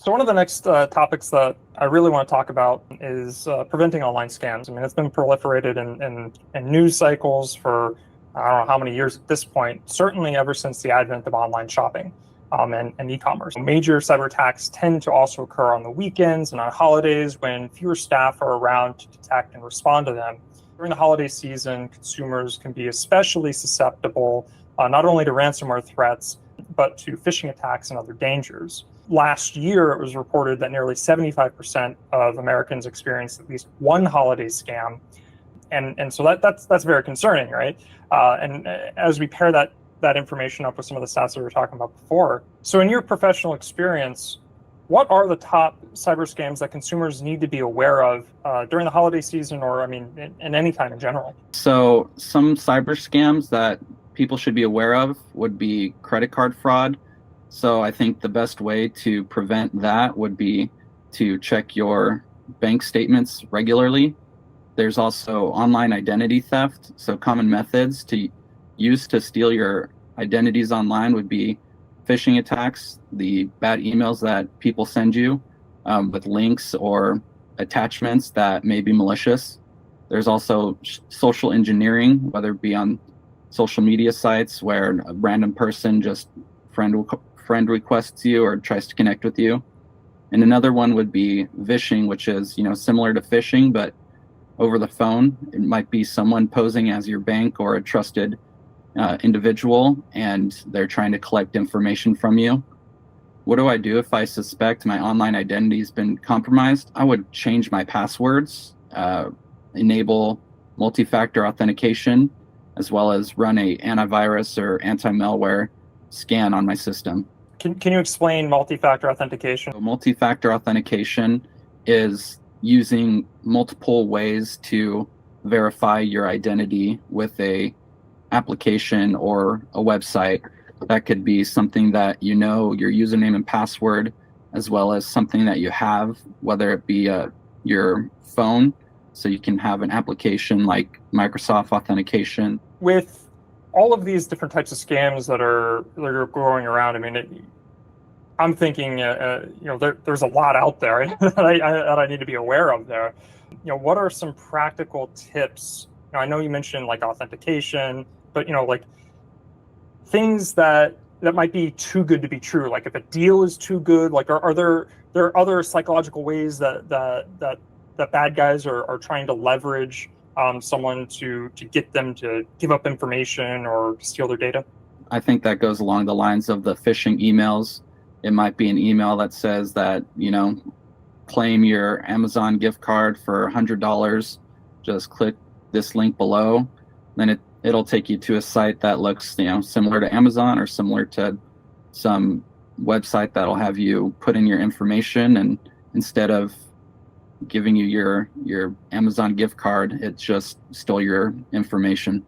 So one of the next topics that I really want to talk about is preventing online scams. I mean, it's been proliferated in news cycles for I don't know how many years at this point, certainly ever since the advent of online shopping and e-commerce. Major cyber attacks tend to also occur on the weekends and on holidays when fewer staff are around to detect and respond to them. During the holiday season, consumers can be especially susceptible not only to ransomware threats, but to phishing attacks and other dangers. Last year, it was reported that nearly 75% of Americans experienced at least one holiday scam. And so that's very concerning, right? And as we pair that information up with some of the stats that we were talking about before. So in your professional experience, what are the top cyber scams that consumers need to be aware of during the holiday season, or I mean, in any time in general? So some cyber scams that people should be aware of would be credit card fraud. So I think the best way to prevent that would be to check your bank statements regularly. There's also online identity theft. So common methods to use to steal your identities online would be phishing attacks, the bad emails that people send you with links or attachments that may be malicious. There's also social engineering, whether it be on social media sites where a random person just friend requests you or tries to connect with you. And another one would be vishing, which is, similar to phishing, but over the phone. It might be someone posing as your bank or a trusted individual, and they're trying to collect information from you. What do I do if I suspect my online identity has been compromised? I would change my passwords, enable multi-factor authentication, as well as run a antivirus or anti-malware scan on my system. Can you explain multi-factor authentication? So multi-factor authentication is using multiple ways to verify your identity with a application or a website. That could be something that your username and password, as well as something that you have, whether it be your phone, so you can have an application like Microsoft Authentication. With all of these different types of scams that are going around, I mean, I'm thinking, there's a lot out there that I need to be aware of there. What are some practical tips? I know you mentioned like authentication, but like things that might be too good to be true. Like if a deal is too good, like are there other psychological ways that bad guys are trying to leverage someone to get them to give up information or steal their data? I think that goes along the lines of the phishing emails. It might be an email that says that, claim your Amazon gift card for $100. Just click this link below. Then it'll take you to a site that looks, similar to Amazon or similar to some website that'll have you put in your information. And instead of giving you your Amazon gift card, it just stole your information.